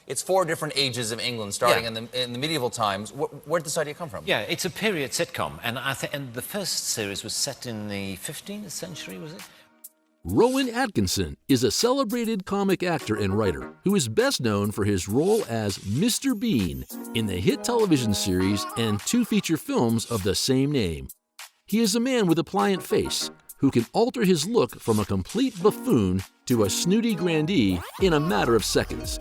it's 4 different ages of England, starting in the medieval times. Where did this idea come from? Yeah, it's a period sitcom, and and the first series was set in the 15th century, was it? Rowan Atkinson is a celebrated comic actor and writer who is best known for his role as Mr. Bean in the hit television series and 2 feature films of the same name. He is a man with a pliant face who can alter his look from a complete buffoon to a snooty grandee in a matter of seconds.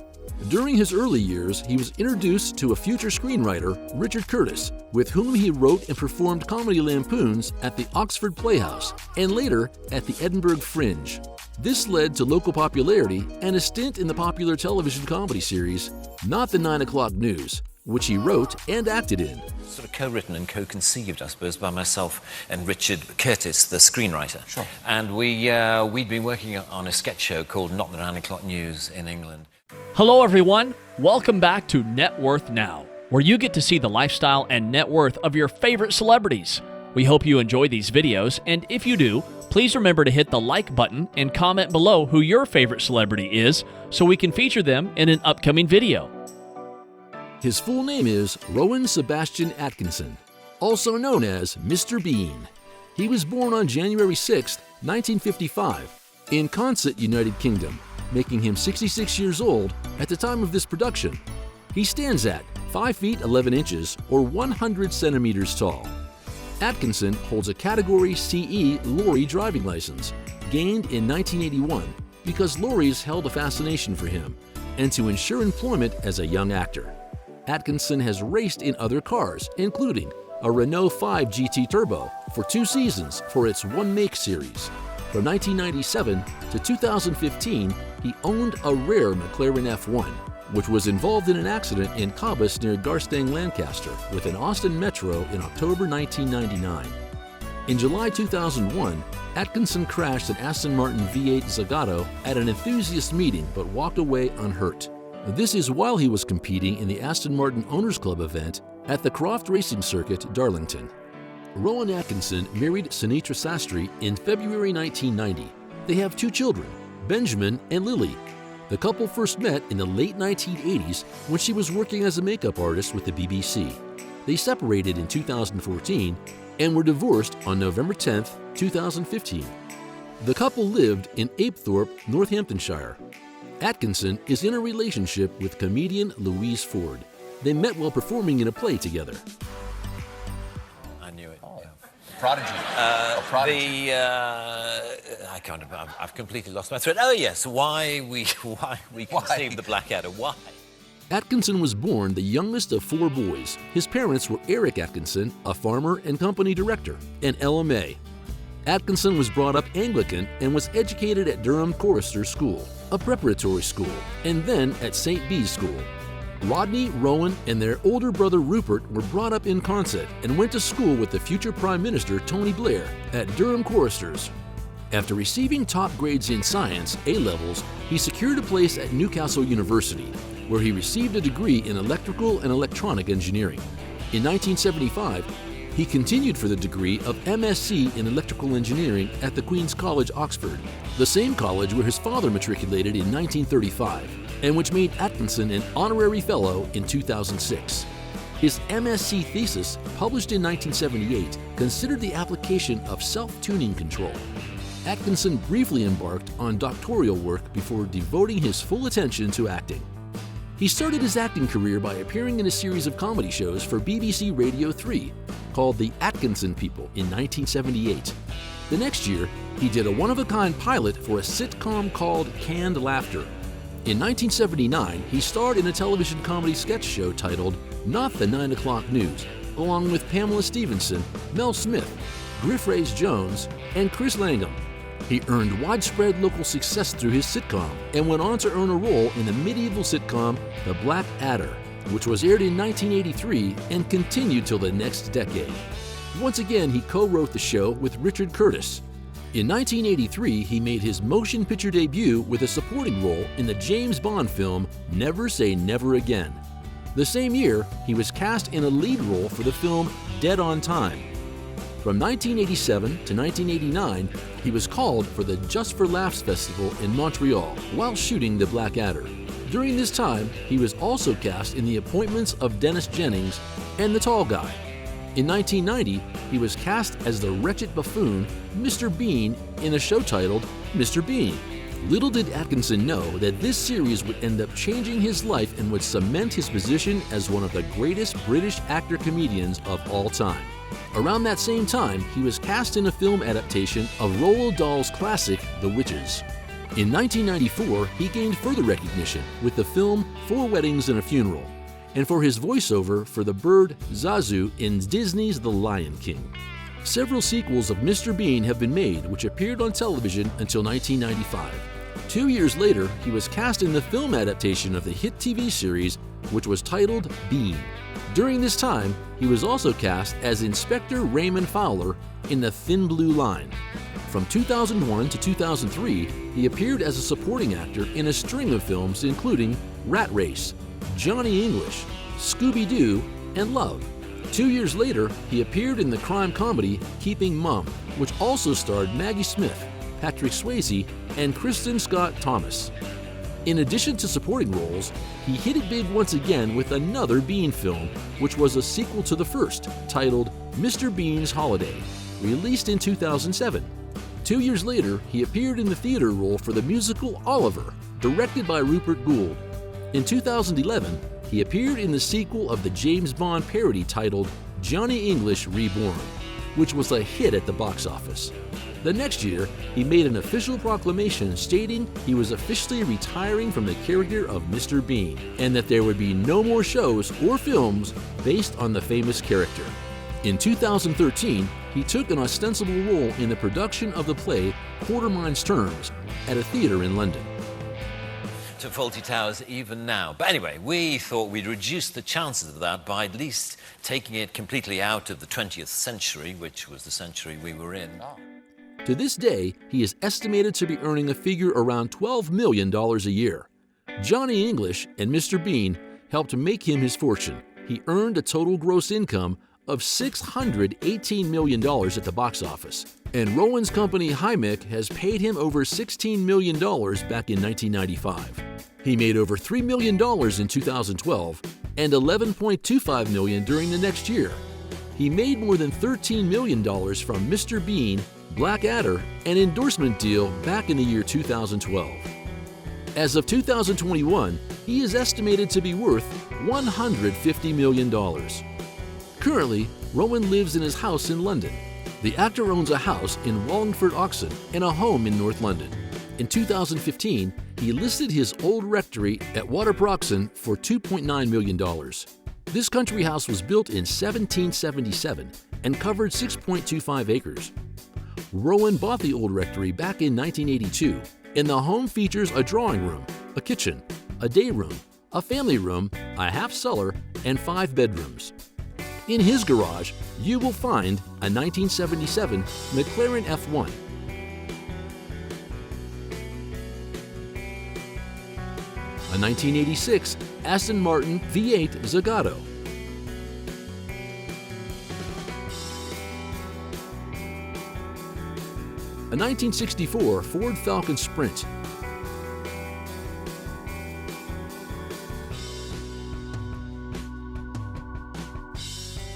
During his early years, he was introduced to a future screenwriter, Richard Curtis, with whom he wrote and performed comedy lampoons at the Oxford Playhouse and later at the Edinburgh Fringe. This led to local popularity and a stint in the popular television comedy series Not the 9 O'Clock News, which he wrote and acted in. Sort of co-written and co-conceived, I suppose, by myself and Richard Curtis, the screenwriter. Sure. And we'd been working on a sketch show called Not the 9 O'Clock News in England. Hello everyone, welcome back to Net Worth Now, where you get to see the lifestyle and net worth of your favorite celebrities. We hope you enjoy these videos, and if you do, please remember to hit the like button and comment below who your favorite celebrity is so we can feature them in an upcoming video. His full name is Rowan Sebastian Atkinson, also known as Mr. Bean. He was born on January 6, 1955, in Consett, United Kingdom, making him 66 years old at the time of this production. He stands at 5 feet 11 inches or 100 centimeters tall. Atkinson holds a Category CE lorry driving license, gained in 1981 because lorries held a fascination for him and to ensure employment as a young actor. Atkinson has raced in other cars, including a Renault 5 GT Turbo for 2 seasons for its One Make series. From 1997 to 2015, he owned a rare McLaren F1, which was involved in an accident in Cobus near Garstang, Lancaster, with an Austin Metro in October 1999. In July 2001, Atkinson crashed an Aston Martin V8 Zagato at an enthusiast meeting but walked away unhurt. This is while he was competing in the Aston Martin Owners Club event at the Croft Racing Circuit, Darlington. Rowan Atkinson married Sunitra Sastry in February 1990. They have 2 children, Benjamin and Lily. The couple first met in the late 1980s when she was working as a makeup artist with the BBC. They separated in 2014 and were divorced on November 10, 2015. The couple lived in Apethorpe, Northamptonshire. Atkinson is in a relationship with comedian Louise Ford. They met while performing in a play together. I knew it. Oh. Prodigy. Prodigy. I can't. I've completely lost my thread. Oh yes, why we conceived the Blackadder? Why? Atkinson was born the youngest of 4 boys. His parents were Eric Atkinson, a farmer and company director, and Ella May. Atkinson was brought up Anglican and was educated at Durham Chorister School, a preparatory school, and then at St. Bees School. Rodney, Rowan, and their older brother Rupert were brought up in Consett and went to school with the future Prime Minister Tony Blair at Durham Choristers. After receiving top grades in science, A-levels, he secured a place at Newcastle University, where he received a degree in electrical and electronic engineering. In 1975, he continued for the degree of MSc in electrical engineering at the Queen's College, Oxford, the same college where his father matriculated in 1935, and which made Atkinson an honorary fellow in 2006. His MSc thesis, published in 1978, considered the application of self-tuning control. Atkinson briefly embarked on doctoral work before devoting his full attention to acting. He started his acting career by appearing in a series of comedy shows for BBC Radio 3 called The Atkinson People in 1978. The next year, he did a one-of-a-kind pilot for a sitcom called Canned Laughter. In 1979, he starred in a television comedy sketch show titled Not the 9 O'Clock News, along with Pamela Stevenson, Mel Smith, Griff Rhys-Jones, and Chris Langham. He earned widespread local success through his sitcom and went on to earn a role in the medieval sitcom The Blackadder, which was aired in 1983 and continued till the next decade. Once again, he co-wrote the show with Richard Curtis. In 1983, he made his motion picture debut with a supporting role in the James Bond film Never Say Never Again. The same year, he was cast in a lead role for the film Dead on Time. From 1987 to 1989, he was called for the Just for Laughs Festival in Montreal while shooting The Blackadder. During this time, he was also cast in The Appointments of Dennis Jennings and The Tall Guy. In 1990, he was cast as the wretched buffoon Mr. Bean in a show titled Mr. Bean. Little did Atkinson know that this series would end up changing his life and would cement his position as one of the greatest British actor-comedians of all time. Around that same time, he was cast in a film adaptation of Roald Dahl's classic, The Witches. In 1994, he gained further recognition with the film 4 Weddings and a Funeral, and for his voiceover for the bird Zazu in Disney's The Lion King. Several sequels of Mr. Bean have been made, which appeared on television until 1995. 2 years later, he was cast in the film adaptation of the hit TV series, which was titled Bean. During this time, he was also cast as Inspector Raymond Fowler in The Thin Blue Line. From 2001 to 2003, he appeared as a supporting actor in a string of films including Rat Race, Johnny English, Scooby-Doo, and Love. 2 years later, he appeared in the crime comedy Keeping Mum, which also starred Maggie Smith, Patrick Swayze, and Kristen Scott Thomas. In addition to supporting roles, he hit it big once again with another Bean film, which was a sequel to the first, titled Mr. Bean's Holiday, released in 2007. 2 years later, he appeared in the theater role for the musical Oliver, directed by Rupert Gould. In 2011, he appeared in the sequel of the James Bond parody titled Johnny English Reborn, which was a hit at the box office. The next year, he made an official proclamation stating he was officially retiring from the character of Mr. Bean, and that there would be no more shows or films based on the famous character. In 2013, he took an ostensible role in the production of the play Quartermines Terms at a theater in London. To Fawlty Towers even now. But anyway, we thought we'd reduce the chances of that by at least taking it completely out of the 20th century, which was the century we were in. To this day, he is estimated to be earning a figure around $12 million a year. Johnny English and Mr. Bean helped make him his fortune. He earned a total gross income of $618 million at the box office, and Rowan's company Hymic has paid him over $16 million back in 1995. He made over $3 million in 2012 and $11.25 million during the next year. He made more than $13 million from Mr. Bean, Blackadder, and endorsement deal back in the year 2012. As of 2021, he is estimated to be worth $150 million. Currently, Rowan lives in his house in London. The actor owns a house in Wallingford, Oxon, and a home in North London. In 2015, he listed his old rectory at Waterproxon for $2.9 million. This country house was built in 1777 and covered 6.25 acres. Rowan bought the old rectory back in 1982, and the home features a drawing room, a kitchen, a day room, a family room, a half cellar, and 5 bedrooms. In his garage, you will find a 1977 McLaren F1, a 1986 Aston Martin V8 Zagato, a 1964 Ford Falcon Sprint,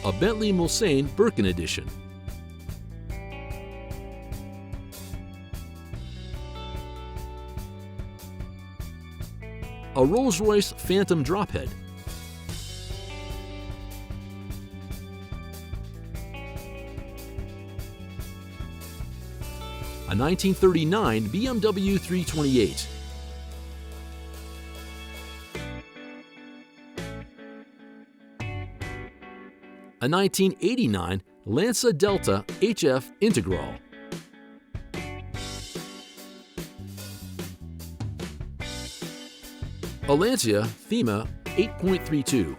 a Bentley Mulsanne Birkin Edition, a Rolls-Royce Phantom Drophead, a 1939 BMW 328, a 1989 Lanza Delta HF Integral, a Lancia Thema 8.32,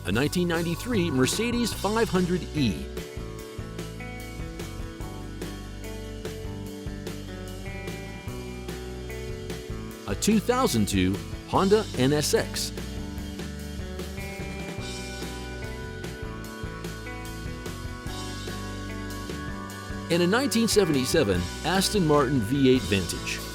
a 1993 Mercedes 500e, a 2002 Honda NSX, and in 1977, Aston Martin V8 Vantage.